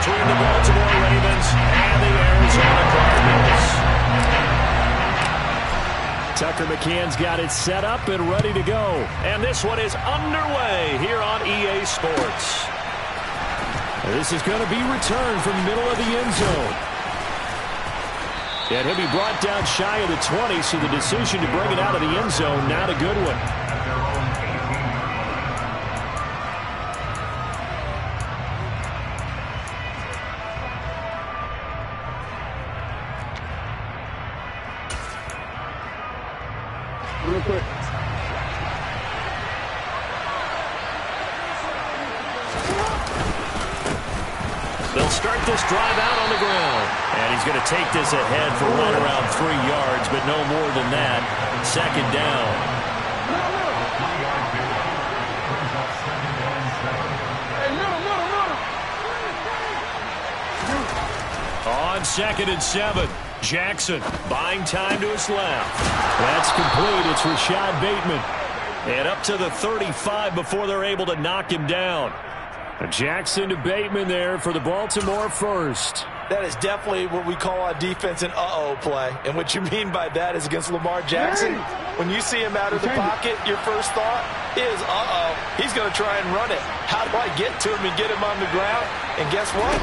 between the Baltimore Ravens and the Arizona Cardinals. Tucker McCann's got it set up and ready to go. And this one is underway here on EA Sports. This is going to be returned from the middle of the end zone. And he'll be brought down shy of the 20, so the decision to bring it out of the end zone, not a good one. Real quick. They'll start this drive out on the ground. And he's going to take this ahead for right around 3 yards, but no more than that. Second down. On 2nd and 7. Jackson buying time to his left. That's complete. It's Rashad Bateman. And up to the 35 before they're able to knock him down. Jackson to Bateman there for the Baltimore first. That is definitely what we call a defense an uh-oh play. And what you mean by that is against Lamar Jackson, when you see him out of the pocket, your first thought is, uh-oh, he's going to try and run it. How do I get to him and get him on the ground? And guess what?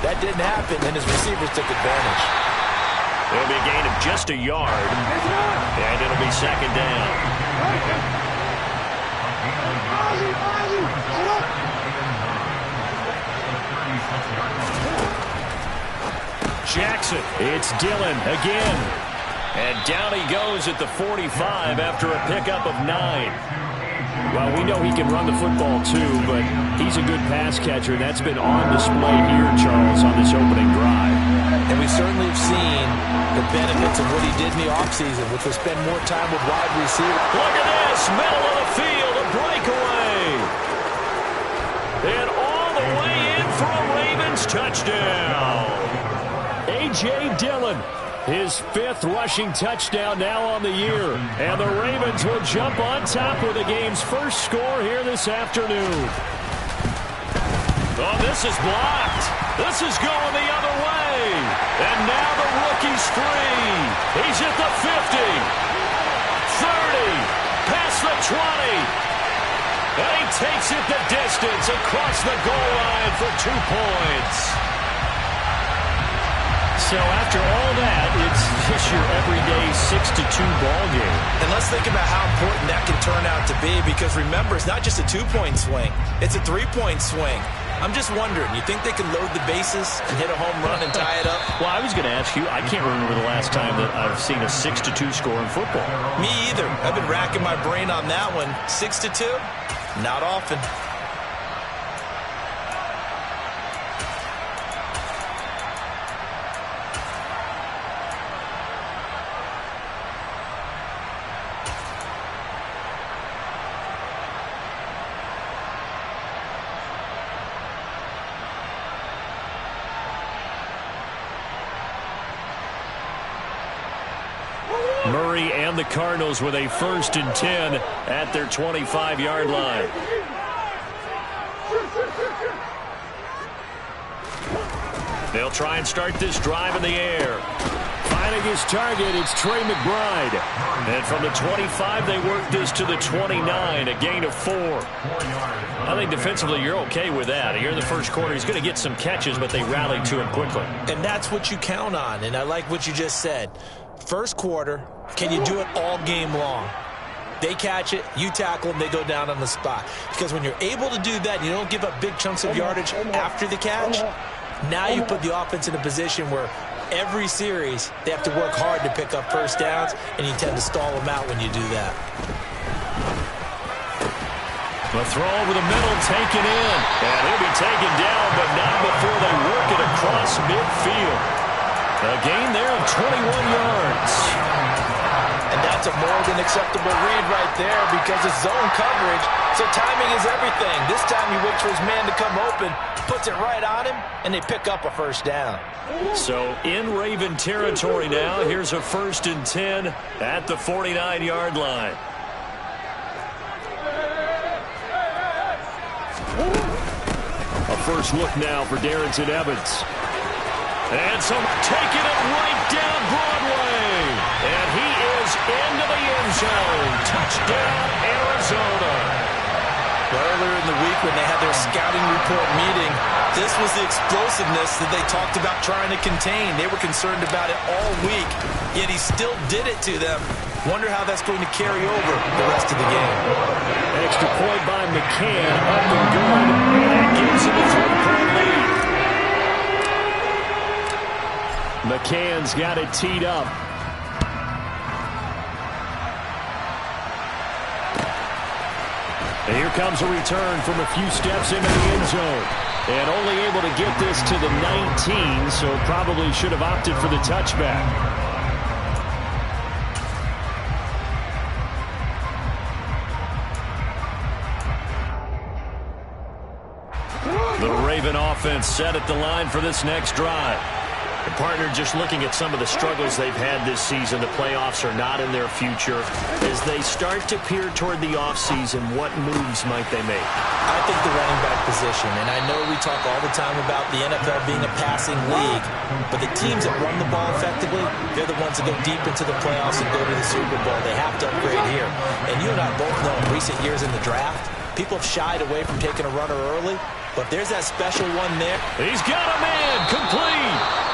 That didn't happen, and his receivers took advantage. It'll be a gain of just a yard, and it'll be second down. Jackson, it's Dillon again. And down he goes at the 45 after a pickup of 9. Well, we know he can run the football too, but he's a good pass catcher, and that's been on display here, Charles, on this opening drive. And we certainly have seen the benefits of what he did in the offseason, which was spend more time with wide receivers. Look at this, middle of the field, a breakaway. And all the way in for a Ravens touchdown. A.J. Dillon, his 5th rushing touchdown now on the year. And the Ravens will jump on top with the game's first score here this afternoon. Oh, this is blocked. This is going the other way. And now the rookie's free. He's at the 50, 30, past the 20. And he takes it the distance across the goal line for 2 points. So after all that, it's just your everyday 6-2 ball game. And let's think about how important that can turn out to be, because remember, it's not just a 2-point swing. It's a 3-point swing. I'm just wondering, you think they can load the bases and hit a home run and tie it up? Well, I was going to ask you, I can't remember the last time that I've seen a 6-2 score in football. Me either. I've been racking my brain on that one. 6-2? Not often. Murray and the Cardinals with a 1st and 10 at their 25-yard line. They'll try and start this drive in the air. Finding his target, it's Trey McBride. And from the 25, they work this to the 29, a gain of 4. I think defensively you're okay with that. Here in the first quarter, he's going to get some catches, but they rallied to him quickly. And that's what you count on, and I like what you just said. First quarter, can you do it all game long? They catch it, you tackle them, they go down on the spot. Because when you're able to do that, you don't give up big chunks of yardage after the catch, now you put the offense in a position where every series they have to work hard to pick up first downs, and you tend to stall them out when you do that. The throw over the middle, taken in. And he'll be taken down, but not before they work it across midfield. A gain there of 21 yards. And that's a more than acceptable read right there, because it's zone coverage, so timing is everything. This time he waits for his man to come open, puts it right on him, and they pick up a first down. So in Raven territory now, here's a 1st and 10 at the 49-yard line. A first look now for Darrington Evans. And so taking it right down Broadway. And he is into the end zone. Touchdown, Arizona. Earlier in the week when they had their scouting report meeting, this was the explosiveness that they talked about trying to contain. They were concerned about it all week, yet he still did it to them. Wonder how that's going to carry over the rest of the game. Extra point by McCann, up and good. And that gives him a 3-point lead. McCann's got it teed up. And here comes a return from a few steps into the end zone. And only able to get this to the 19, so probably should have opted for the touchback. The Raven offense set at the line for this next drive. The partner just looking at some of the struggles they've had this season. The playoffs are not in their future. As they start to peer toward the offseason, what moves might they make? I think the running back position, and I know we talk all the time about the NFL being a passing league, but the teams that run the ball effectively, they're the ones that go deep into the playoffs and go to the Super Bowl. They have to upgrade here. And you and I both know in recent years in the draft, people have shied away from taking a runner early, but there's that special one there. He's got a man, complete.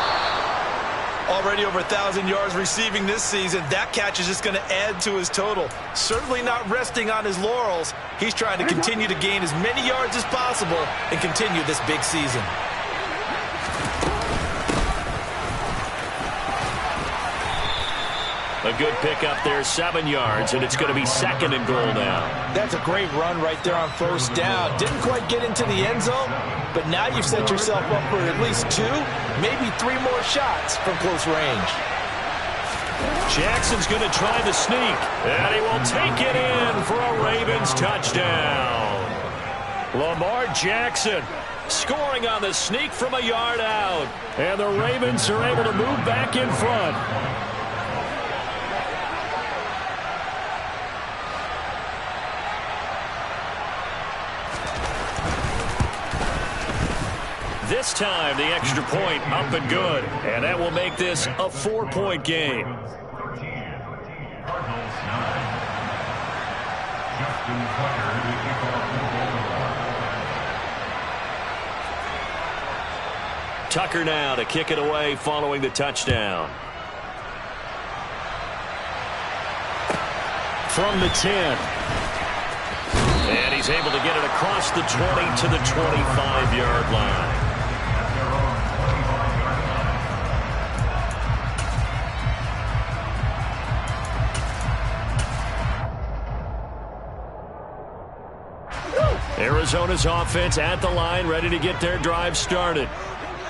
Already over 1,000 yards receiving this season. That catch is just going to add to his total. Certainly not resting on his laurels. He's trying to continue to gain as many yards as possible and continue this big season. A good pickup there, 7 yards, and it's going to be 2nd and goal now. That's a great run right there on first down. Didn't quite get into the end zone, but now you've set yourself up for at least 2, maybe 3 more shots from close range. Jackson's going to try the sneak, and he will take it in for a Ravens touchdown. Lamar Jackson scoring on the sneak from a yard out, and the Ravens are able to move back in front. This time, the extra point up and good. And that will make this a 4-point game. Tucker now to kick it away following the touchdown. From the 10. And he's able to get it across the 20 to the 25-yard line. Arizona's offense at the line, ready to get their drive started.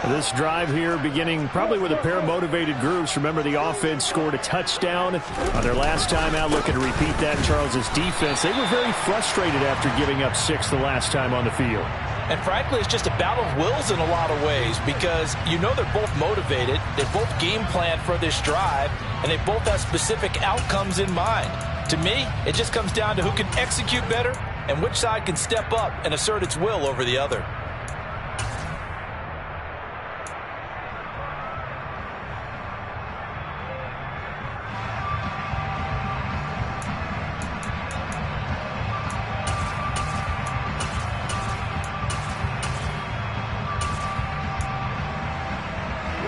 This drive here beginning probably with a pair of motivated groups. Remember, the offense scored a touchdown on their last time out, looking to repeat that in Charles's defense. They were very frustrated after giving up 6 the last time on the field. And frankly, it's just a battle of wills in a lot of ways, because you know they're both motivated, they both game plan for this drive, and they both have specific outcomes in mind. To me, it just comes down to who can execute better and which side can step up and assert its will over the other.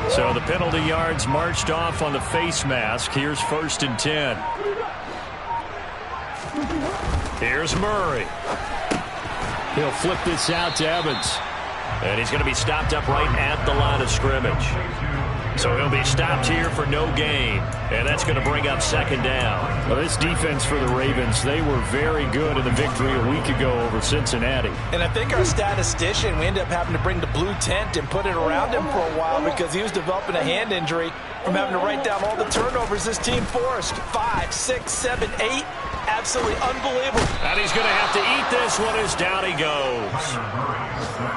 So the penalty yards marched off on the face mask. Here's 1st and 10. Here's Murray. He'll flip this out to Evans. And he's going to be stopped up right at the line of scrimmage. So he'll be stopped here for no gain. And that's going to bring up 2nd down. Well, this defense for the Ravens, they were very good in the victory a week ago over Cincinnati. And I think our statistician, we ended up having to bring the blue tent and put it around him for a while because he was developing a hand injury from having to write down all the turnovers this team forced. 5, 6, 7, 8. Absolutely unbelievable. And he's going to have to eat this one as down he goes.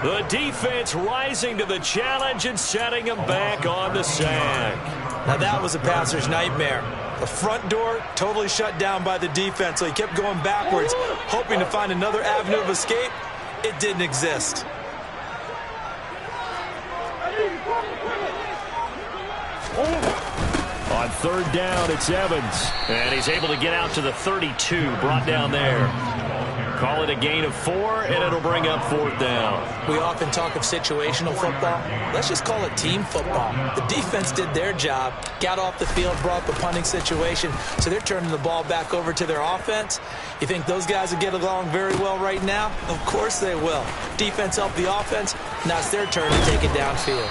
The defense rising to the challenge and setting him back on the sack. Now that was a passer's nightmare. The front door totally shut down by the defense, so he kept going backwards, hoping to find another avenue of escape. It didn't exist. On third down, it's Evans. And he's able to get out to the 32, brought down there. Call it a gain of 4, and it'll bring up fourth down. We often talk of situational football. Let's just call it team football. The defense did their job, got off the field, brought the punting situation, so they're turning the ball back over to their offense. You think those guys will get along very well right now? Of course they will. Defense helped the offense. Now it's their turn to take it downfield.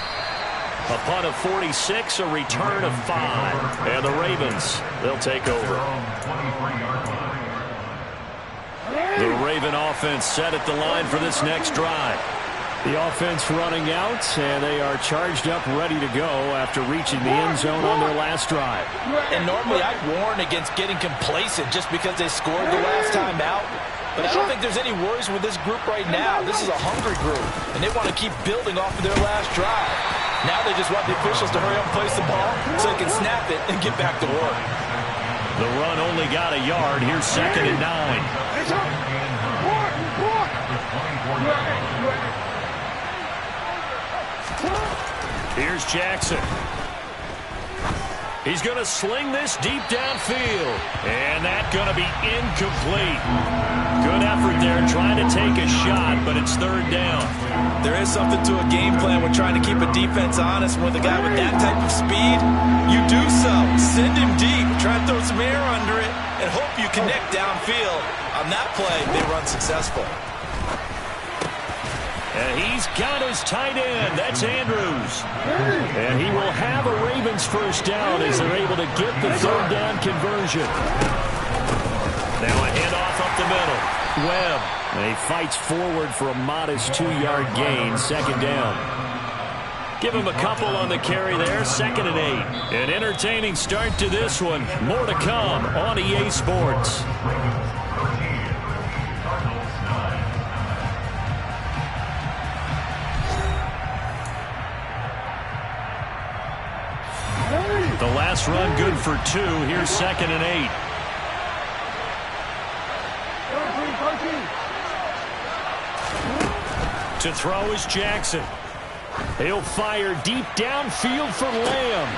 A punt of 46, a return of 5. And the Ravens, they'll take over. The Raven offense set at the line for this next drive. The offense running out, and they are charged up, ready to go after reaching the end zone on their last drive. And normally I'd warn against getting complacent just because they scored the last time out. But I don't think there's any worries with this group right now. This is a hungry group, and they want to keep building off of their last drive. Now they just want the officials to hurry up and place the ball so they can snap it and get back to work. The run only got a yard. Here's 2nd and 9. Here's Jackson. He's going to sling this deep downfield. And that's going to be incomplete. Good effort there trying to take a shot, but it's 3rd down. There is something to a game plan with trying to keep a defense honest. With a guy with that type of speed, you do so. Send him deep. Try to throw some air under it and hope you connect downfield. On that play, they run successful. And he's got his tight end. That's Andrews. And he will have a Ravens first down as they're able to get the 3rd down conversion. Now a handoff up the middle. Webb. And he fights forward for a modest 2-yard gain. 2nd down. Give him a couple on the carry there. 2nd and 8. An entertaining start to this one. More to come on EA Sports. The last run good for 2. Here's 2nd and 8. To throw is Jackson. He'll fire deep downfield for Lamb.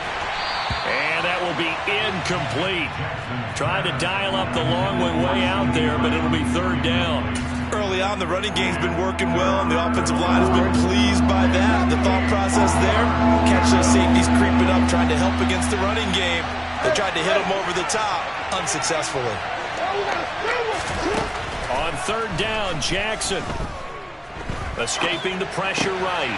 And that will be incomplete. Trying to dial up the long way out there, but it'll be 3rd down. Early on, the running game's been working well, and the offensive line has been pleased by that. The thought process there, catch those safeties creeping up, trying to help against the running game. They tried to hit them over the top, unsuccessfully. On 3rd down, Jackson. Escaping the pressure right.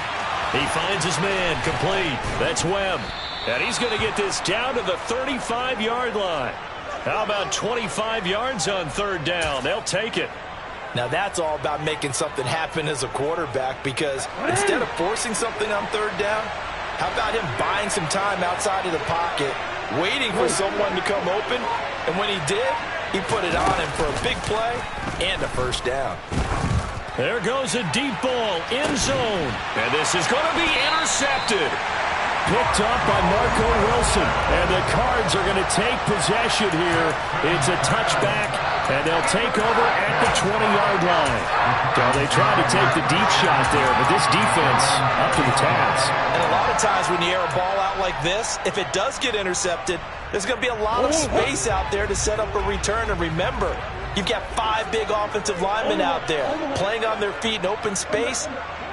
He finds his man, complete. That's Webb. And he's going to get this down to the 35-yard line. How about 25 yards on 3rd down? They'll take it. Now that's all about making something happen as a quarterback, because instead of forcing something on 3rd down, how about him buying some time outside of the pocket, waiting for someone to come open, and when he did, he put it on him for a big play and a first down. There goes a deep ball, end zone, and this is going to be intercepted. Picked up by Marco Wilson, and the Cards are going to take possession here. It's a touchback, and they'll take over at the 20-yard line. Now they tried to take the deep shot there, but this defense up to the task. And a lot of times when you air a ball out like this, if it does get intercepted, there's going to be a lot of space out there to set up a return. And remember, you've got 5 big offensive linemen out there playing on their feet in open space.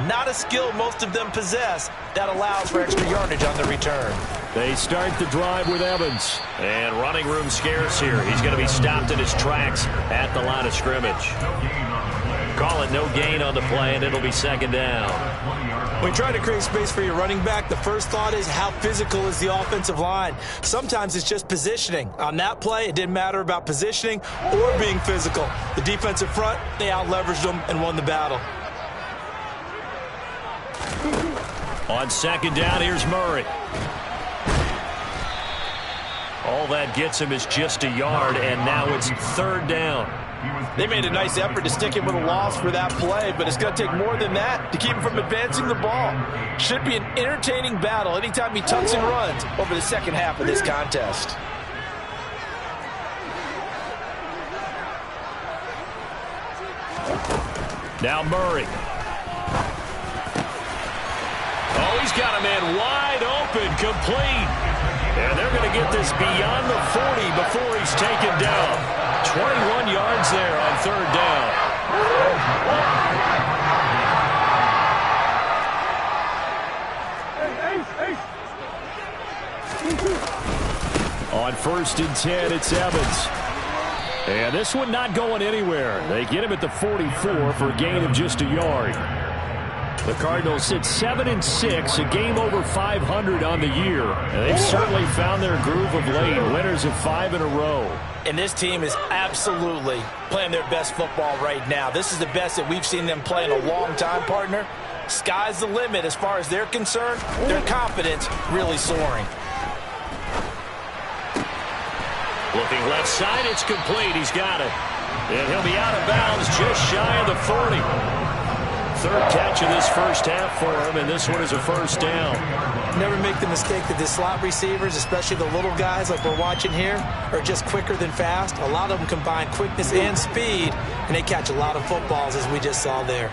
Not a skill most of them possess that allows for extra yardage on the return. They start the drive with Evans. And running room scarce here. He's going to be stopped in his tracks at the line of scrimmage. Call it no gain on the play, and it'll be 2nd down. When you try to create space for your running back, the first thought is how physical is the offensive line. Sometimes it's just positioning. On that play, it didn't matter about positioning or being physical. The defensive front, they out-leveraged them and won the battle. On 2nd down, here's Murray. All that gets him is just a yard, and now it's 3rd down. They made a nice effort to stick him with a loss for that play, but it's going to take more than that to keep him from advancing the ball. Should be an entertaining battle anytime he tucks and runs over the second half of this contest. Now Murray. Oh, he's got a man wide open, complete. And they're going to get this beyond the 40 before he's taken down. 21 yards there on third down. On 1st and 10, it's Evans. And this one not going anywhere. They get him at the 44 for a gain of just a yard. The Cardinals sit 7-6, a game over 500 on the year. And they've certainly found their groove of late, winners of 5 in a row. And this team is absolutely playing their best football right now. This is the best that we've seen them play in a long time, partner. Sky's the limit as far as they're concerned. Their confidence really soaring. Looking left side, it's complete. He's got it. And he'll be out of bounds just shy of the 40. Third catch of this first half for him, and this one is a first down. Never make the mistake that the slot receivers, especially the little guys like we're watching here, are just quicker than fast. A lot of them combine quickness and speed, and they catch a lot of footballs, as we just saw there.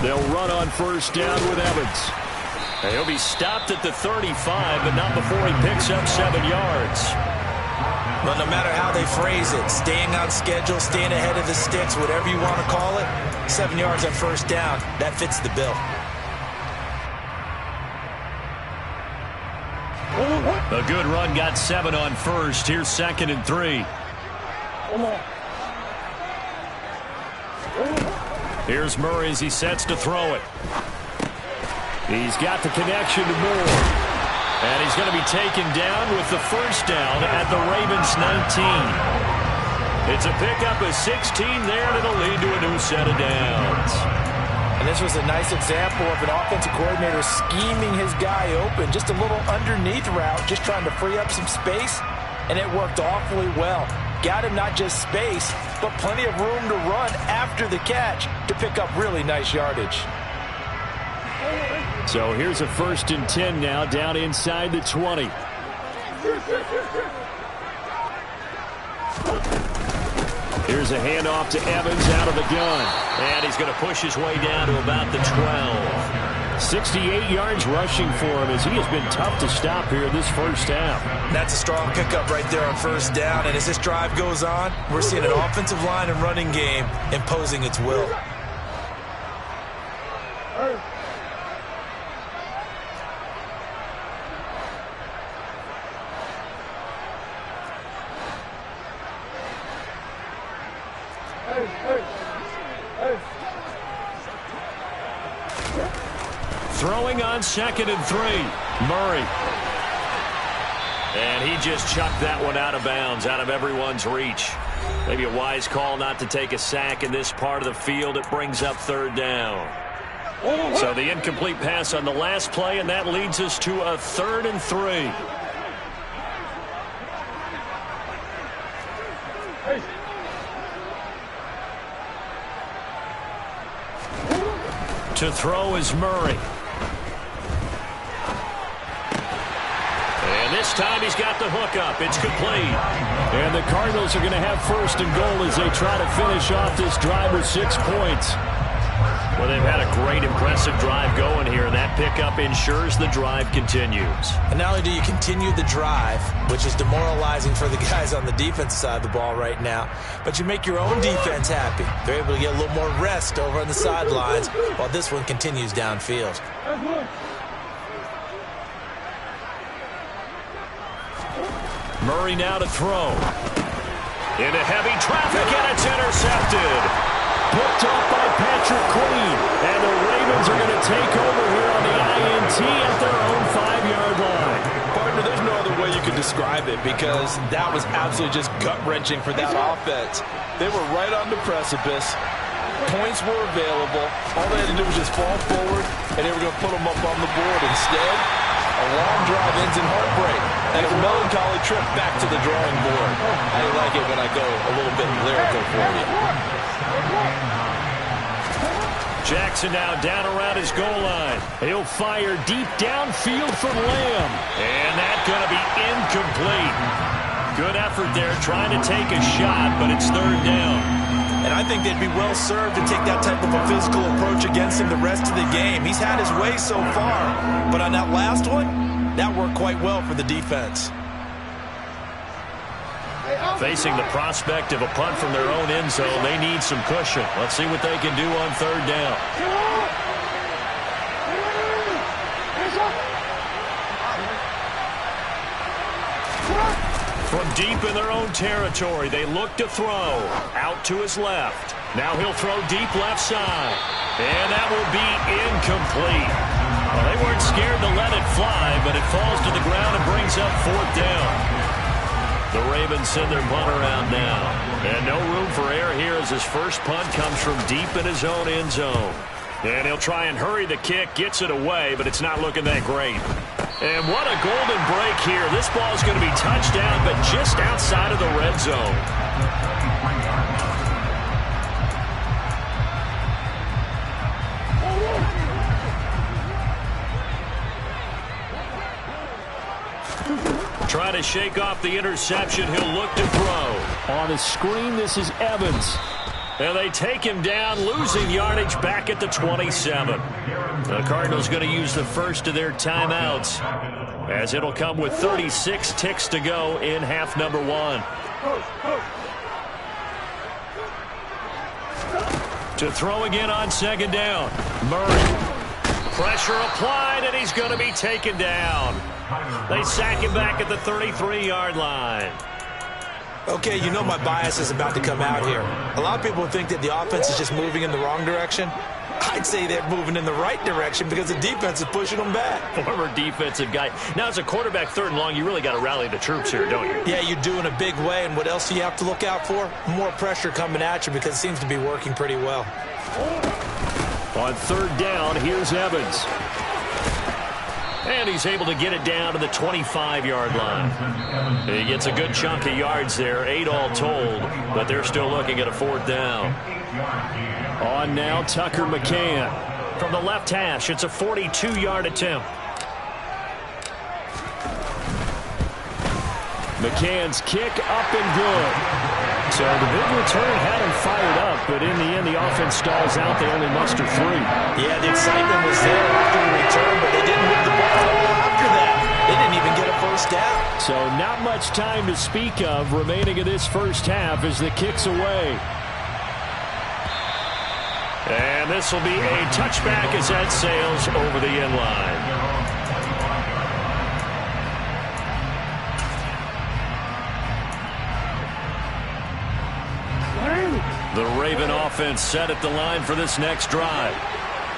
They'll run on first down with Evans. And he'll be stopped at the 35, but not before he picks up 7 yards. But no matter how they phrase it, staying on schedule, staying ahead of the sticks, whatever you want to call it, 7 yards on first down, that fits the bill. A good run got 7 on first. Here's 2nd and 3. Here's Murray as he sets to throw it. He's got the connection to Moore. And he's going to be taken down with the first down at the Ravens 19. It's a pickup of 16 there, and it'll lead to a new set of downs. And this was a nice example of an offensive coordinator scheming his guy open. Just a little underneath route, just trying to free up some space, and it worked awfully well. Got him not just space, but plenty of room to run after the catch to pick up really nice yardage. So here's a 1st and 10 now, down inside the 20. Here's a handoff to Evans out of the gun. And he's going to push his way down to about the 12. 68 yards rushing for him as he has been tough to stop here this first half. That's a strong pickup right there on first down. And as this drive goes on, we're seeing an offensive line and running game imposing its will. Throwing on 2nd and 3. Murray. And he just chucked that one out of bounds, out of everyone's reach. Maybe a wise call not to take a sack in this part of the field. It brings up 3rd down. So the incomplete pass on the last play, and that leads us to a 3rd and 3. To throw is Murray. And this time he's got the hook up. It's complete. And the Cardinals are going to have 1st and goal as they try to finish off this drive with 6 points. Well, they've had a great, impressive drive going here, and that pickup ensures the drive continues. And not only do you continue the drive, which is demoralizing for the guys on the defensive side of the ball right now, but you make your own defense happy. They're able to get a little more rest over on the sidelines while this one continues downfield. Murray now to throw. Into heavy traffic, and it's intercepted. Picked off by Patrick Queen. And the Ravens are going to take over here on the INT at their own 5-yard line. Partner, there's no other way you could describe it because that was absolutely just gut-wrenching for that offense. They were right on the precipice. Points were available. All they had to do was just fall forward, and they were going to put them up on the board. Instead, a long drive ends in heartbreak and a melancholy trip back to the drawing board. I like it when I go a little bit lyrical for you. Jackson now down around his goal line. He'll fire deep downfield from Lamb. And that's going to be incomplete. Good effort there trying to take a shot, but it's 3rd down. And I think they'd be well served to take that type of a physical approach against him the rest of the game. He's had his way so far, but on that last one, that worked quite well for the defense. Facing the prospect of a punt from their own end zone, they need some cushion. Let's see what they can do on third down. From deep in their own territory, they look to throw. Out to his left. Now he'll throw deep left side. And that will be incomplete. Well, they weren't scared to let it fly, but it falls to the ground and brings up fourth down. The Ravens send their punt around now. And no room for error here as his first punt comes from deep in his own end zone. And he'll try and hurry the kick, gets it away, but it's not looking that great. And what a golden break here. This ball is going to be touchdown, but just outside of the red zone. Trying to shake off the interception. He'll look to throw. On the screen, this is Evans. And they take him down, losing yardage back at the 27. The Cardinals going to use the first of their timeouts, as it'll come with 36 ticks to go in half number one. To throw again on second down. Murray. Pressure applied, and he's going to be taken down. They sack him back at the 33-yard line. Okay, you know my bias is about to come out here. A lot of people think that the offense is just moving in the wrong direction. I'd say they're moving in the right direction because the defense is pushing them back. Former defensive guy. Now, as a quarterback, third and long, you really got to rally the troops here, don't you? Yeah, you do in a big way. And what else do you have to look out for? More pressure coming at you because it seems to be working pretty well. On third down, here's Evans. And he's able to get it down to the 25-yard line. He gets a good chunk of yards there, 8 all told, but they're still looking at a fourth down. On now, Tucker McCann. From the left hash, it's a 42-yard attempt. McCann's kick up and good. So the big return had him fired up, but in the end, the offense stalls out. They only muster 3. Yeah, the excitement was there after the return, but they didn't move the ball after that. They didn't even get a first down. So not much time to speak of remaining in this first half as the kick's away. And this will be a touchback as that sails over the end line. The Raven offense set at the line for this next drive.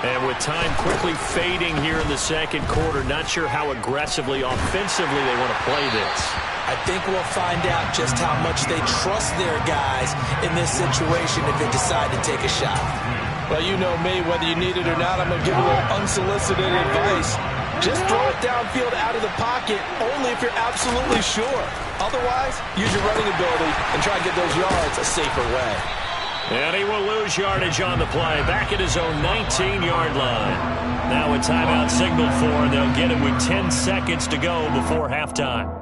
And with time quickly fading here in the second quarter, not sure how aggressively, offensively they want to play this. I think we'll find out just how much they trust their guys in this situation if they decide to take a shot. Well, you know me, whether you need it or not, I'm going to give a little unsolicited advice. Just throw it downfield out of the pocket, only if you're absolutely sure. Otherwise, use your running ability and try to get those yards a safer way. And he will lose yardage on the play, back at his own 19-yard line. Now a timeout signaled for, and they'll get it with 10 seconds to go before halftime.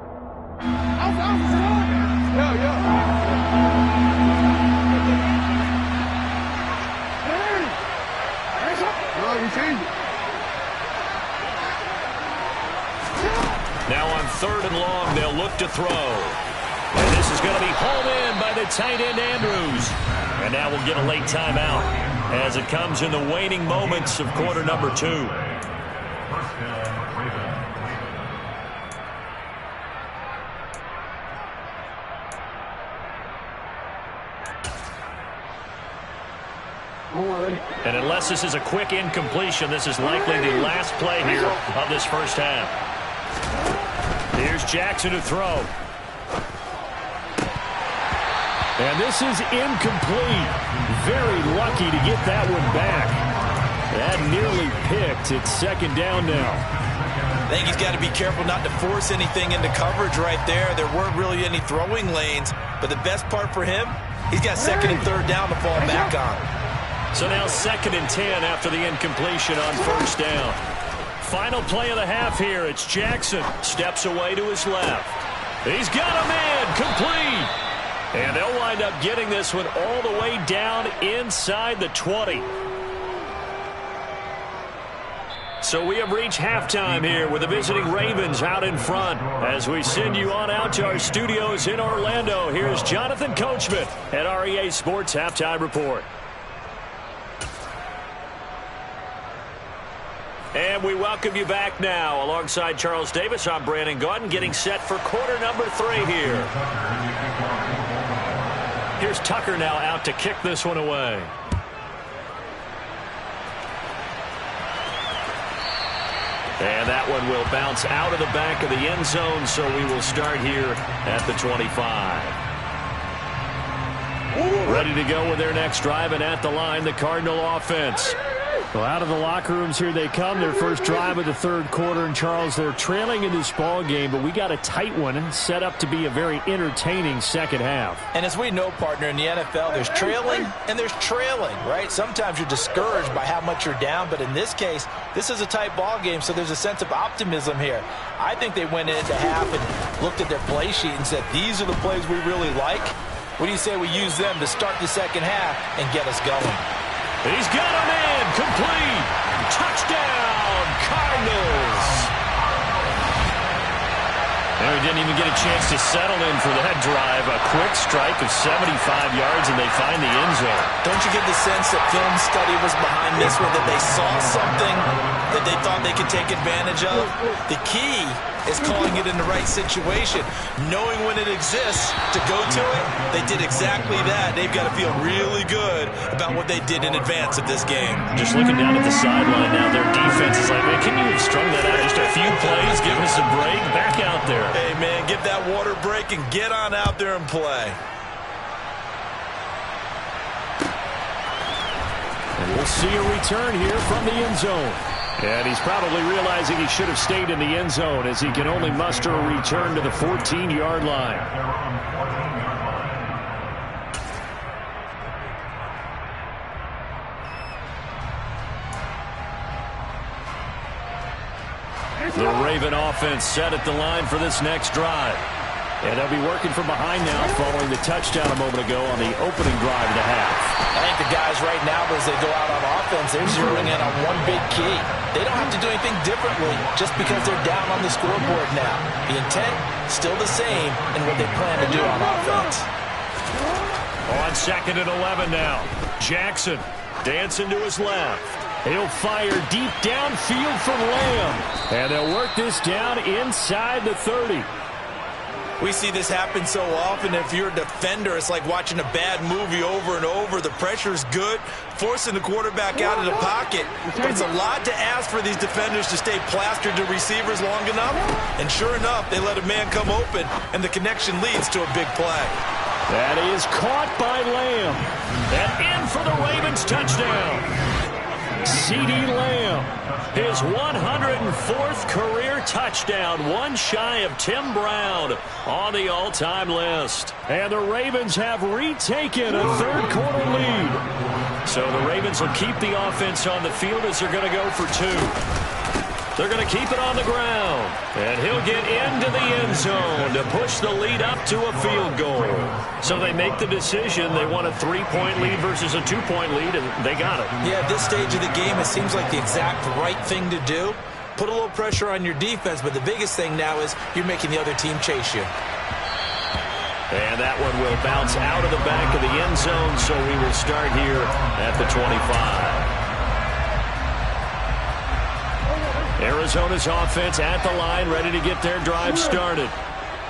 Now on third and long, they'll look to throw. And this is going to be hauled in by the tight end, Andrews. And now we'll get a late timeout as it comes in the waning moments of quarter number 2. And unless this is a quick incompletion, this is likely the last play here of this first half. Here's Jackson to throw. And this is incomplete. Very lucky to get that one back. That nearly picked. It's second down now. I think he's got to be careful not to force anything into coverage right there. There weren't really any throwing lanes. But the best part for him, he's got second and third down to fall back on. So now second and 10 after the incompletion on first down. Final play of the half here. It's Jackson. Steps away to his left. He's got a man. Complete. And they'll wind up getting this one all the way down inside the 20. So we have reached halftime here with the visiting Ravens out in front. As we send you on out to our studios in Orlando, here's Jonathan Coachman at REA Sports Halftime Report. And we welcome you back now. Alongside Charles Davis, I'm Brandon Gaudin, getting set for quarter number 3 here. Here's Tucker now out to kick this one away. And that one will bounce out of the back of the end zone, so we will start here at the 25. Ready to go with their next drive, and at the line, the Cardinal offense. Well, out of the locker rooms here they come. Their first drive of the third quarter. And, Charles, they're trailing in this ball game, but we got a tight one set up to be a very entertaining second half. And as we know, partner, in the NFL, there's trailing and there's trailing, right? Sometimes you're discouraged by how much you're down, but in this case, this is a tight ball game, so there's a sense of optimism here. I think they went into half and looked at their play sheet and said, these are the plays we really like. What do you say we use them to start the second half and get us going? He's got him in. Complete. Touchdown, Cardinals. And he didn't even get a chance to settle in for that drive. A quick strike of 75 yards, and they find the end zone. Don't you get the sense that film study was behind this one, that they saw something that they thought they could take advantage of? The key is calling it in the right situation, knowing when it exists to go to it. They did exactly that. They've got to feel really good about what they did in advance of this game. Just looking down at the sideline now, their defense is like, man, can you have strung that out just a few plays, give us a break, back out there. Hey, man, give that water break and get on out there and play. And we'll see a return here from the end zone. And he's probably realizing he should have stayed in the end zone as he can only muster a return to the 14-yard line. The Raven offense set at the line for this next drive. And they'll be working from behind now following the touchdown a moment ago on the opening drive of the half. I think the guys right now, as they go out on offense, they're zeroing in on one big key. They don't have to do anything differently just because they're down on the scoreboard now. The intent, still the same in what they plan to do on offense. On 2nd and 11 now. Jackson dancing to his left. He'll fire deep downfield from Lamb. And they'll work this down inside the 30. We see this happen so often. If you're a defender, it's like watching a bad movie over and over. The pressure's good, forcing the quarterback out of the pocket. But it's a lot to ask for these defenders to stay plastered to receivers long enough. And sure enough, they let a man come open, and the connection leads to a big play. That is caught by Lamb. And in for the Ravens touchdown. CeeDee Lamb, his 104th career touchdown, one shy of Tim Brown on the all-time list. And the Ravens have retaken a third quarter lead. So the Ravens will keep the offense on the field as they're going to go for 2. They're going to keep it on the ground. And he'll get into the end zone to push the lead up to a field goal. So they make the decision. They want a 3-point lead versus a 2-point lead, and they got it. Yeah, at this stage of the game, it seems like the exact right thing to do. Put a little pressure on your defense, but the biggest thing now is you're making the other team chase you. And that one will bounce out of the back of the end zone, so we will start here at the 25. Arizona's offense at the line, ready to get their drive started.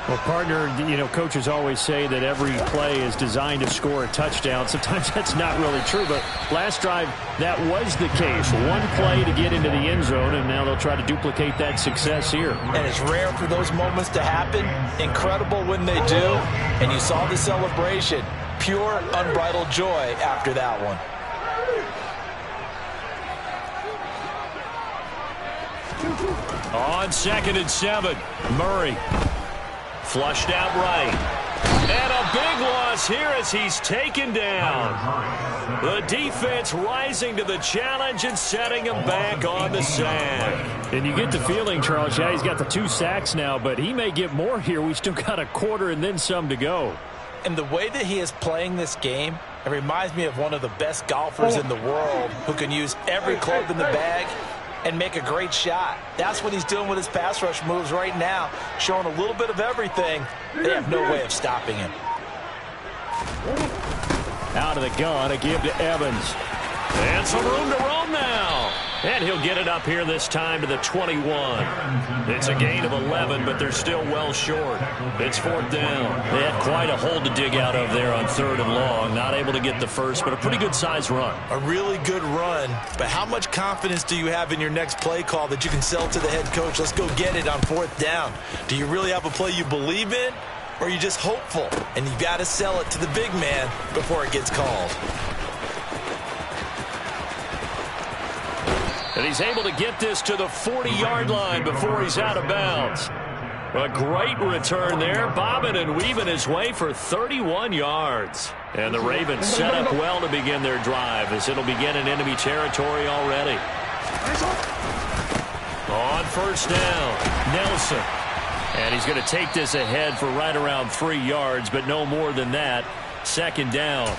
Well, partner, you know, coaches always say that every play is designed to score a touchdown. Sometimes that's not really true, but last drive, that was the case. One play to get into the end zone, and now they'll try to duplicate that success here. And it's rare for those moments to happen. Incredible when they do. And you saw the celebration. Pure, unbridled joy after that one. On 2nd and 7, Murray flushed out right. And a big loss here as he's taken down. The defense rising to the challenge and setting him back on the sack. And you get the feeling, Charles, yeah, he's got the 2 sacks now, but he may get more here. We still got a quarter and then some to go. And the way that he is playing this game, it reminds me of one of the best golfers in the world who can use every club in the bag and make a great shot. That's what he's doing with his pass rush moves right now, showing a little bit of everything. They have no way of stopping him. Out of the gun, a give to Evans. And some room to roam now. And he'll get it up here this time to the 21. It's a gain of 11, but they're still well short. It's 4th down. They had quite a hole to dig out of there on 3rd and long. Not able to get the first, but a pretty good-sized run. A really good run, but how much confidence do you have in your next play call that you can sell to the head coach? Let's go get it on 4th down. Do you really have a play you believe in, or are you just hopeful? And you got to sell it to the big man before it gets called. And he's able to get this to the 40-yard line before he's out of bounds. A great return there, bobbing and weaving his way for 31 yards. And the Ravens set up well to begin their drive, as it'll begin in enemy territory already. On 1st down, Nelson. And he's going to take this ahead for right around 3 yards, but no more than that. 2nd down.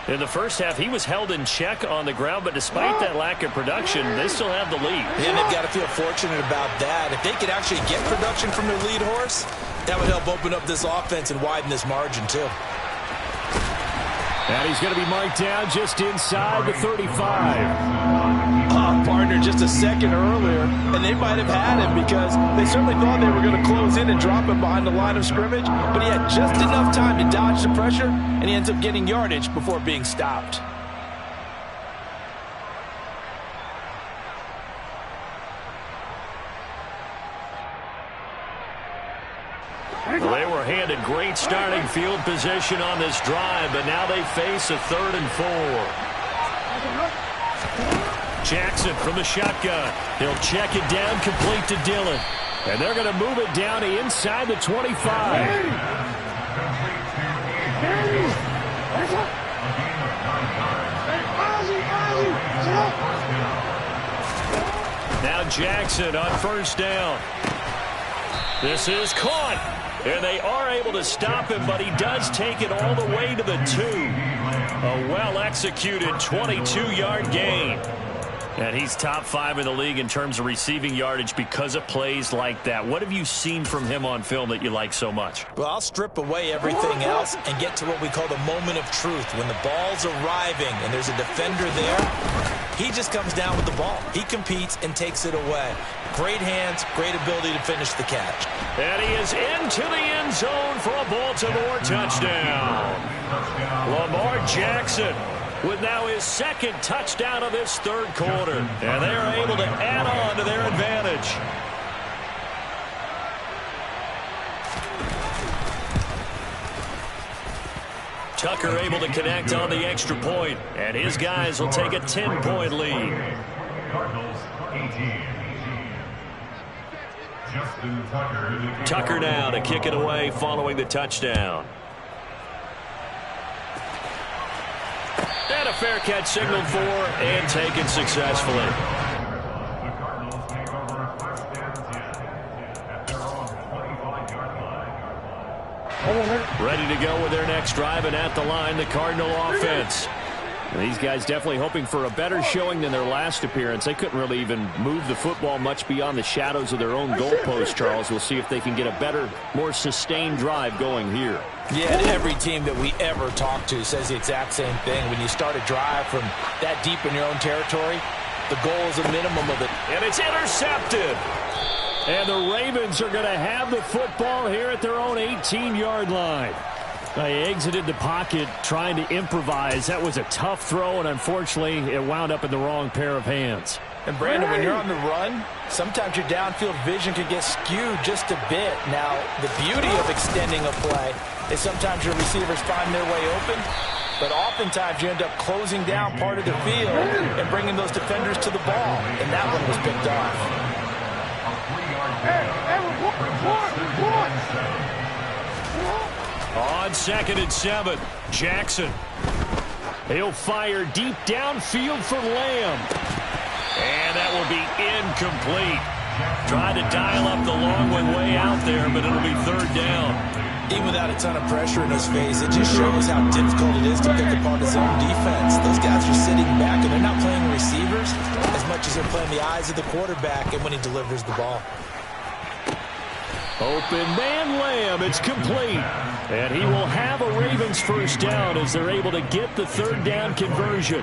In the first half, he was held in check on the ground, but despite that lack of production, they still have the lead. And they've got to feel fortunate about that. If they could actually get production from their lead horse, that would help open up this offense and widen this margin, too. And he's going to be marked down just inside the 35. Partner just a second earlier, and they might have had him because they certainly thought they were going to close in and drop him behind the line of scrimmage, but he had just enough time to dodge the pressure, and he ends up getting yardage before being stopped. They were handed great starting field position on this drive, but now they face a 3rd and 4. Jackson from the shotgun. He'll check it down, complete to Dillon. And they're going to move it down to inside the 25. Now Jackson on 1st down. This is caught. And they are able to stop him, but he does take it all the way to the 2. A well-executed 22-yard gain. And he's top 5 in the league in terms of receiving yardage because of plays like that. What have you seen from him on film that you like so much? Well, I'll strip away everything else and get to what we call the moment of truth. When the ball's arriving and there's a defender there, he just comes down with the ball. He competes and takes it away. Great hands, great ability to finish the catch. And he is into the end zone for a Baltimore touchdown. Lamar Jackson with now his 2nd touchdown of this 3rd quarter. And they are able to add on to their advantage. Tucker able to connect on the extra point, and his guys will take a 10-point lead. Tucker now to kick it away following the touchdown. And a fair catch signaled for and taken successfully. Ready to go with their next drive, and at the line, the Cardinal offense. And these guys definitely hoping for a better showing than their last appearance. They couldn't really even move the football much beyond the shadows of their own goalpost, Charles. We'll see if they can get a better, more sustained drive going here. Yeah, and every team that we ever talk to says the exact same thing. When you start a drive from that deep in your own territory, the goal is a minimum of it. And it's intercepted. And the Ravens are going to have the football here at their own 18-yard line. They exited the pocket trying to improvise. That was a tough throw, and unfortunately, it wound up in the wrong pair of hands. And, Brandon, when you're on the run, sometimes your downfield vision can get skewed just a bit. Now, the beauty of extending a play is sometimes your receivers find their way open, but oftentimes you end up closing down part of the field and bringing those defenders to the ball, and that one was picked off. On 2nd and 7, Jackson. He'll fire deep downfield for Lamb. And that will be incomplete. Trying to dial up the long one way out there, but it'll be third down. Even without a ton of pressure in his face, it just shows how difficult it is to pick apart his own defense. Those guys are sitting back, and they're not playing receivers as much as they're playing the eyes of the quarterback and when he delivers the ball. Open man Lamb, it's complete. And he will have a Ravens first down as they're able to get the third down conversion.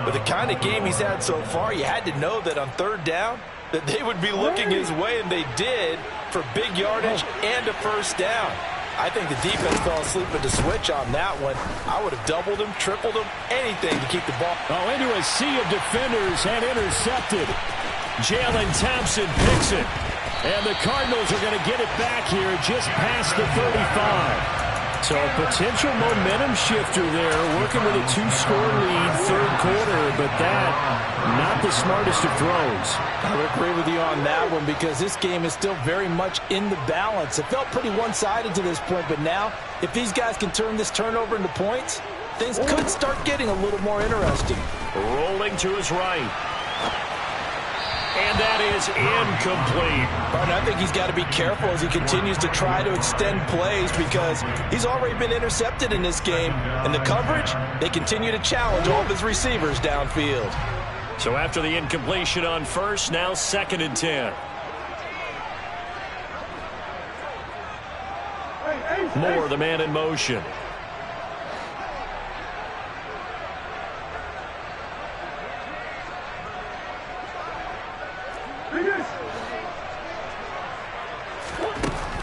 With the kind of game he's had so far, you had to know that on third down that they would be looking his way, and they did, for big yardage and a first down. I think the defense fell asleep at the switch on that one. I would have doubled him, tripled him, anything to keep the ball. Oh, into a sea of defenders and intercepted. Jalen Thompson picks it. And the Cardinals are going to get it back here just past the 35. So a potential momentum shifter there, working with a 2-score lead third quarter, but that, not the smartest of throws. I would agree with you on that one because this game is still very much in the balance. It felt pretty one-sided to this point, but now, if these guys can turn this turnover into points, things could start getting a little more interesting. Rolling to his right. And that is incomplete. But I think he's got to be careful as he continues to try to extend plays because he's already been intercepted in this game. And the coverage, they continue to challenge all of his receivers downfield. So after the incompletion on first, now 2nd and 10. Moore, the man in motion.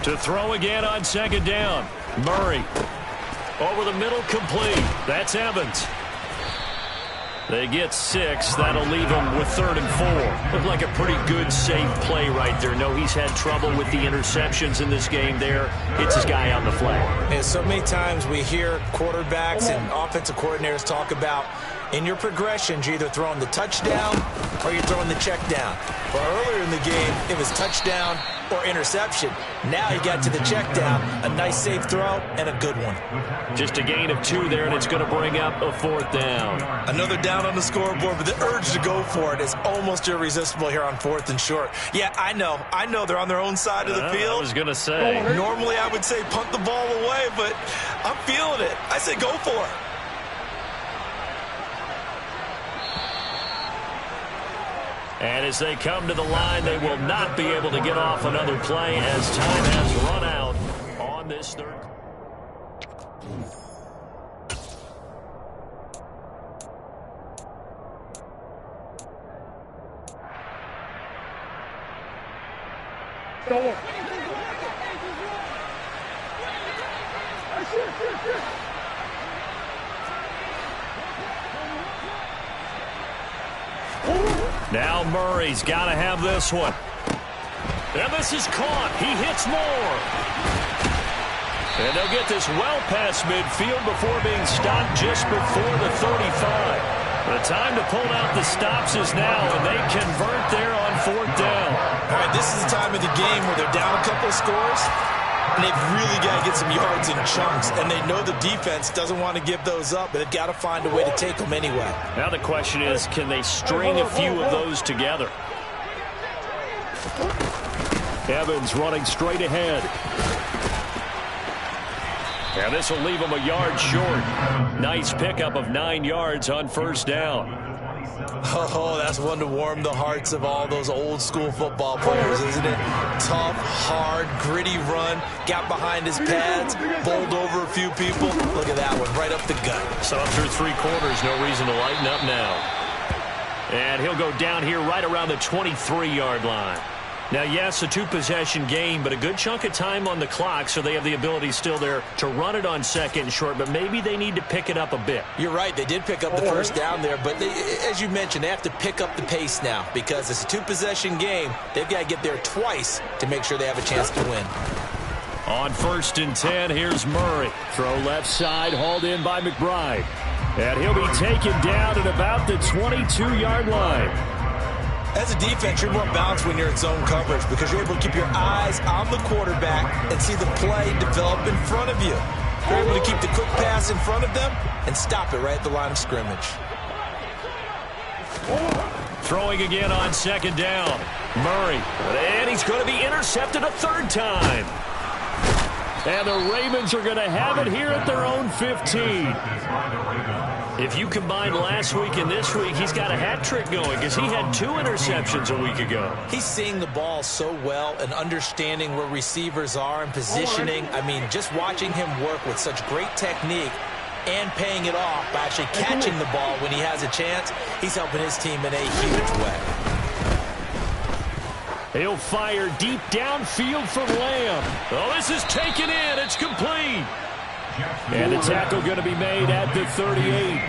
To throw again on 2nd down. Murray. Over the middle, complete. That's Evans. They get 6. That'll leave him with 3rd and 4. Looked like a pretty good, safe play right there. No, he's had trouble with the interceptions in this game there. Hits his guy on the flag. And so many times we hear quarterbacks and offensive coordinators talk about in your progressions, you're either throwing the touchdown or you're throwing the check down. Well, earlier in the game, it was touchdown or interception. Now he got to the check down, a nice safe throw, and a good one. Just a gain of 2 there, and it's going to bring up a 4th down. Another down on the scoreboard, but the urge to go for it is almost irresistible here on 4th and short. Yeah, I know they're on their own side of the field. I was going to say. Normally I would say punt the ball away, but I'm feeling it. I say go for it. And as they come to the line, they will not be able to get off another play as time has run out on this third. Now Murray's got to have this one. And this is caught. He hits Moore. And they'll get this well past midfield before being stopped just before the 35. The time to pull out the stops is now, and they convert there on 4th down. All right, this is the time of the game where they're down a couple of scores, and they've really got to get some yards in chunks, and they know the defense doesn't want to give those up, but they've got to find a way to take them anyway. Now the question is, can they string a few of those together? Evans running straight ahead. And this will leave him a yard short. Nice pickup of 9 yards on 1st down. Oh, that's one to warm the hearts of all those old school football players, isn't it? Tough, hard, gritty run. Got behind his pads, bowled over a few people. Look at that one, right up the gut. So through 3 quarters, no reason to lighten up now. And he'll go down here right around the 23-yard line. Now, yes, a 2-possession game, but a good chunk of time on the clock, so they have the ability still there to run it on 2nd and short, but maybe they need to pick it up a bit. You're right. They did pick up the first down there, but as you mentioned, they have to pick up the pace now because it's a 2-possession game. They've got to get there twice to make sure they have a chance to win. On 1st and 10, here's Murray. Throw left side, hauled in by McBride. And he'll be taken down at about the 22-yard line. As a defense, you're more balanced when you're in zone coverage because you're able to keep your eyes on the quarterback and see the play develop in front of you. You're able to keep the quick pass in front of them and stop it right at the line of scrimmage. Throwing again on second down. Murray. And he's going to be intercepted a third time. And the Ravens are going to have it here at their own 15. If you combine last week and this week, he's got a hat trick going because he had 2 interceptions a week ago. He's seeing the ball so well and understanding where receivers are and positioning. I mean, just watching him work with such great technique and paying it off by actually catching the ball when he has a chance, he's helping his team in a huge way. He'll fire deep downfield from Lamb. Oh, this is taken in. It's complete. And the tackle going to be made at the 38.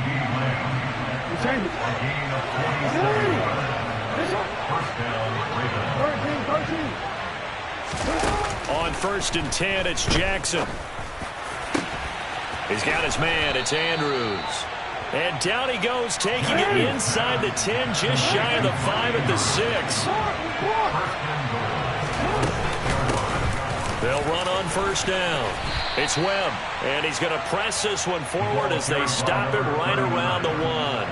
On 1st and 10, it's Jackson. He's got his man. It's Andrews. And down he goes, taking it inside the 10, just shy of the 5 at the 6. They'll run on 1st down. It's Webb, and he's going to press this one forward as they stop him right around the 1.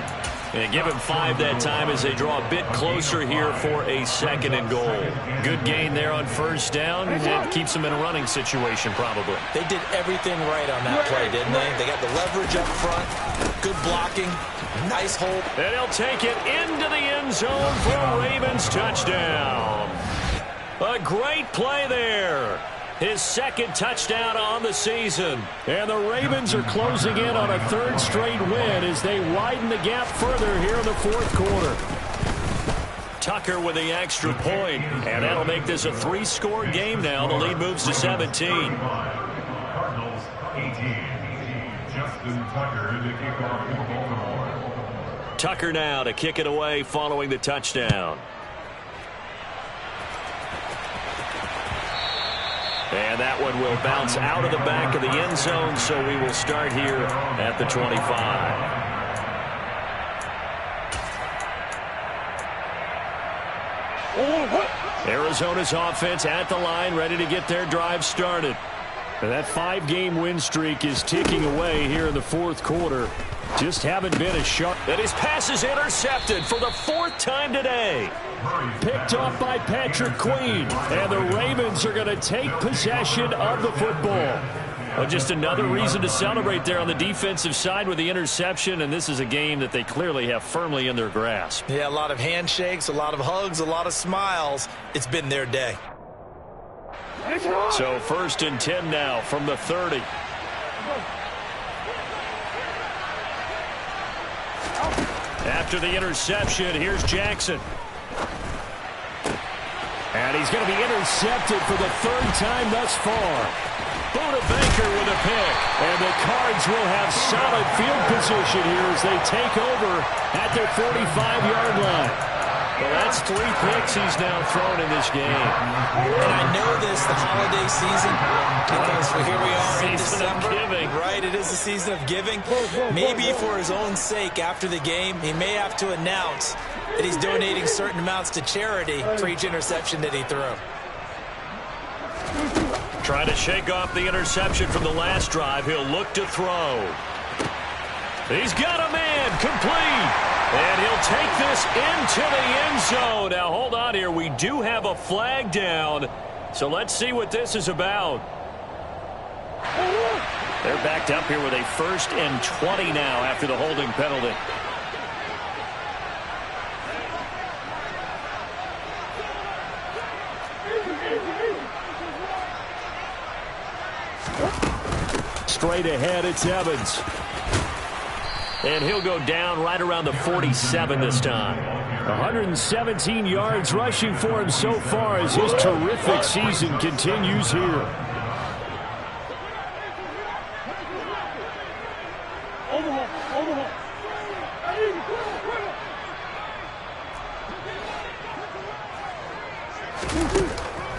And give him 5 that time as they draw a bit closer here for a 2nd and goal. Good gain there on 1st down. It keeps them in a running situation probably. They did everything right on that play, didn't they? They got the leverage up front, good blocking, nice hold. And he'll take it into the end zone for a Ravens touchdown. A great play there. His 2nd touchdown on the season. And the Ravens are closing in on a 3rd straight win as they widen the gap further here in the 4th quarter. Tucker with the extra point, and that'll make this a 3-score game now. The lead moves to 17. Cardinals 18. Justin Tucker to kick off for Baltimore. Tucker now to kick it away following the touchdown. And that one will bounce out of the back of the end zone, so we will start here at the 25. Arizona's offense at the line, ready to get their drive started. And that 5-game win streak is ticking away here in the 4th quarter. Just haven't been as sharp. And his pass is intercepted for the 4th time today. Picked off by Patrick Queen. And the Ravens are going to take possession of the football. Well, just another reason to celebrate there on the defensive side with the interception. And this is a game that they clearly have firmly in their grasp. Yeah, a lot of handshakes, a lot of hugs, a lot of smiles. It's been their day. So 1st and 10 now from the 30. After the interception, here's Jackson. And he's going to be intercepted for the 3rd time thus far. Buda Baker with a pick. And the Cards will have solid field position here as they take over at their 45-yard line. Well, that's 3 picks he's now thrown in this game. And I know this, the holiday season, because here we are in Season of December. giving. Right, it is the season of giving. Maybe for his own sake after the game, he may have to announce that he's donating certain amounts to charity for each interception that he threw. Trying to shake off the interception from the last drive. He'll look to throw. He's got a man, complete. And he'll take this into the end zone. Now, hold on here. We do have a flag down. So let's see what this is about. They're backed up here with a 1st and 20 now after the holding penalty. Straight ahead, it's Evans. And he'll go down right around the 47 this time. 117 yards rushing for him so far as his terrific season continues here.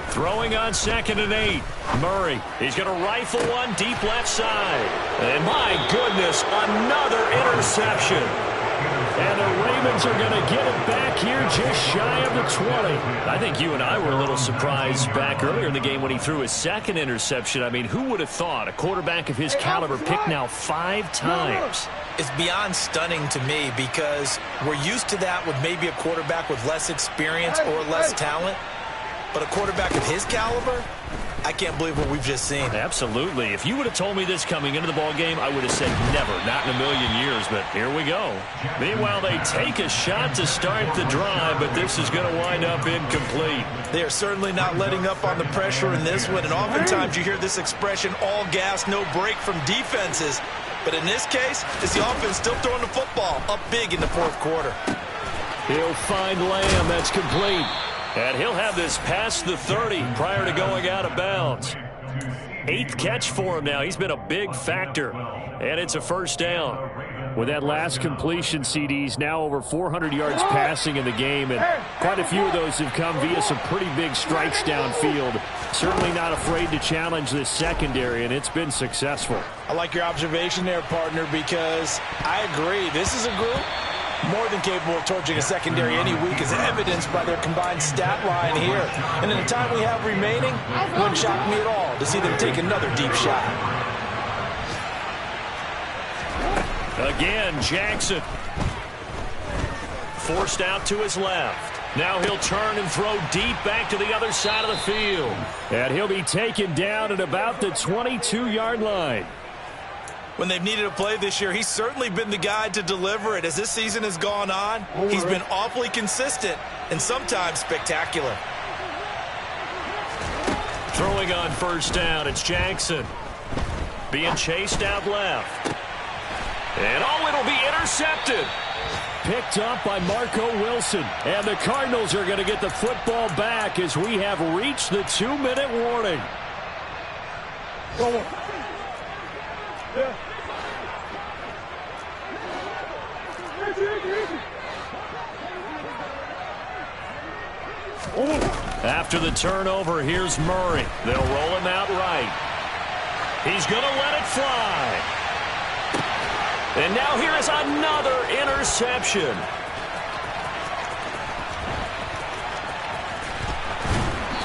Throwing on 2nd and 8. Murray. He's going to rifle one deep left side. And my goodness, another interception. And the Ravens are going to get it back here just shy of the 20. I think you and I were a little surprised back earlier in the game when he threw his second interception. I mean, who would have thought a quarterback of his caliber picked now 5 times? It's beyond stunning to me because we're used to that with maybe a quarterback with less experience or less talent. But a quarterback of his caliber, I can't believe what we've just seen. Absolutely. If you would have told me this coming into the ball game, I would have said never, not in a million years, but here we go. Meanwhile, they take a shot to start the drive, but this is going to wind up incomplete. They are certainly not letting up on the pressure in this one, and oftentimes you hear this expression, all gas, no break from defenses. But in this case, it's the offense still throwing the football up big in the fourth quarter. He'll find Lamb. That's complete. And he'll have this past the 30 prior to going out of bounds. 8th catch for him now. He's been a big factor. And it's a first down. With that last completion, CD's now over 400 yards passing in the game. And quite a few of those have come via some pretty big strikes downfield. Certainly not afraid to challenge this secondary, and it's been successful. I like your observation there, partner, because I agree. This is a group more than capable of torching a secondary any week, as evidenced by their combined stat line here. And in the time we have remaining, it wouldn't shock me at all to see them take another deep shot. Again, Jackson. Forced out to his left. Now he'll turn and throw deep back to the other side of the field. And he'll be taken down at about the 22-yard line. When they've needed a play this year, he's certainly been the guy to deliver it. As this season has gone on, he's been awfully consistent and sometimes spectacular. Throwing on first down, it's Jackson. Being chased out left. And it'll be intercepted. Picked up by Marco Wilson. And the Cardinals are going to get the football back as we have reached the 2-minute warning. After the turnover, here's Murray. They'll roll him out right. He's going to let it fly. And now here is another interception.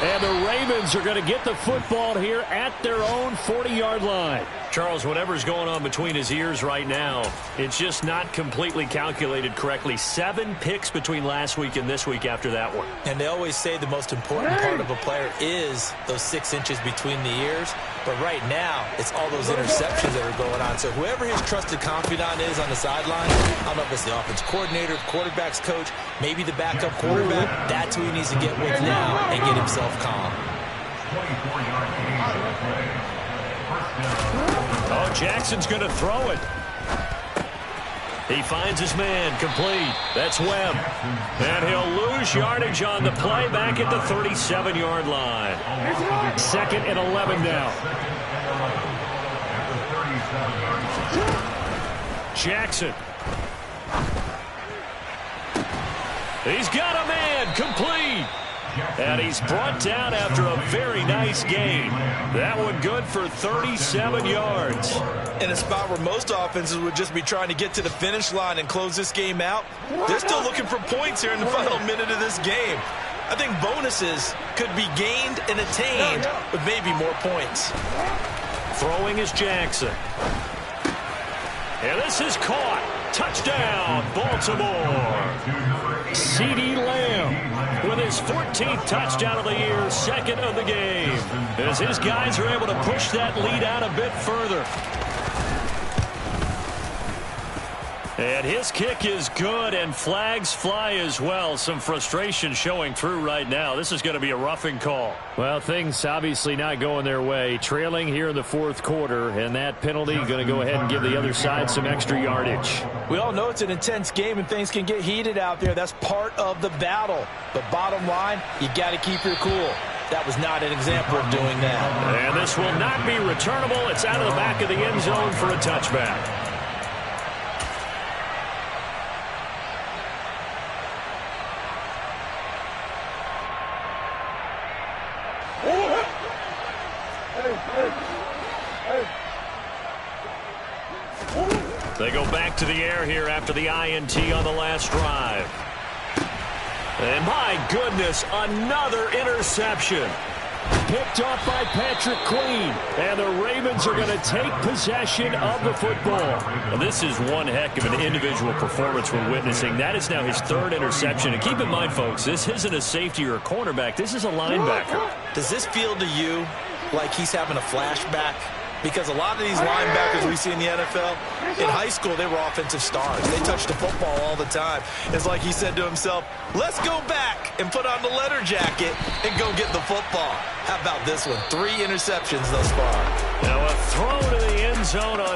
And the Ravens are going to get the football here at their own 40-yard line. Charles, whatever's going on between his ears right now, it's just not completely calculated correctly. 7 picks between last week and this week after that one. And they always say the most important part of a player is those 6 inches between the ears. But right now, it's all those interceptions that are going on. So whoever his trusted confidant is on the sideline, I don't know if it's the offense coordinator, the quarterback's coach, maybe the backup quarterback, that's who he needs to get with now and get himself calm. Oh, Jackson's going to throw it. He finds his man, complete. That's Webb. And he'll lose yardage on the play back at the 37-yard line. 2nd and 11 now. Jackson. He's got a man, complete. And he's brought down after a very nice gain. That one good for 37 yards. In a spot where most offenses would just be trying to get to the finish line and close this game out, they're still looking for points here in the final minute of this game. I think bonuses could be gained and attained with maybe more points. Throwing is Jackson. And this is caught. Touchdown, Baltimore. CeeDee Lamb with his 14th touchdown of the year, 2nd of the game, as his guys are able to push that lead out a bit further. And his kick is good, and flags fly as well. Some frustration showing through right now. This is going to be a roughing call. Well, things obviously not going their way. Trailing here in the 4th quarter, and that penalty going to go ahead and give the other side some extra yardage. We all know it's an intense game, and things can get heated out there. That's part of the battle. But bottom line, you got to keep your cool. That was not an example of doing that. And this will not be returnable. It's out of the back of the end zone for a touchback. They go back to the air here after the INT on the last drive. And my goodness, another interception. Picked off by Patrick Queen. And the Ravens are going to take possession of the football. Well, this is one heck of an individual performance we're witnessing. That is now his third interception. And keep in mind, folks, this isn't a safety or a cornerback. This is a linebacker. Does this feel to you like he's having a flashback? Because a lot of these linebackers we see in the NFL, in high school, they were offensive stars. They touched the football all the time. It's like he said to himself, let's go back and put on the leather jacket and go get the football. How about this one? 3 interceptions thus far. Now a throw to the end zone on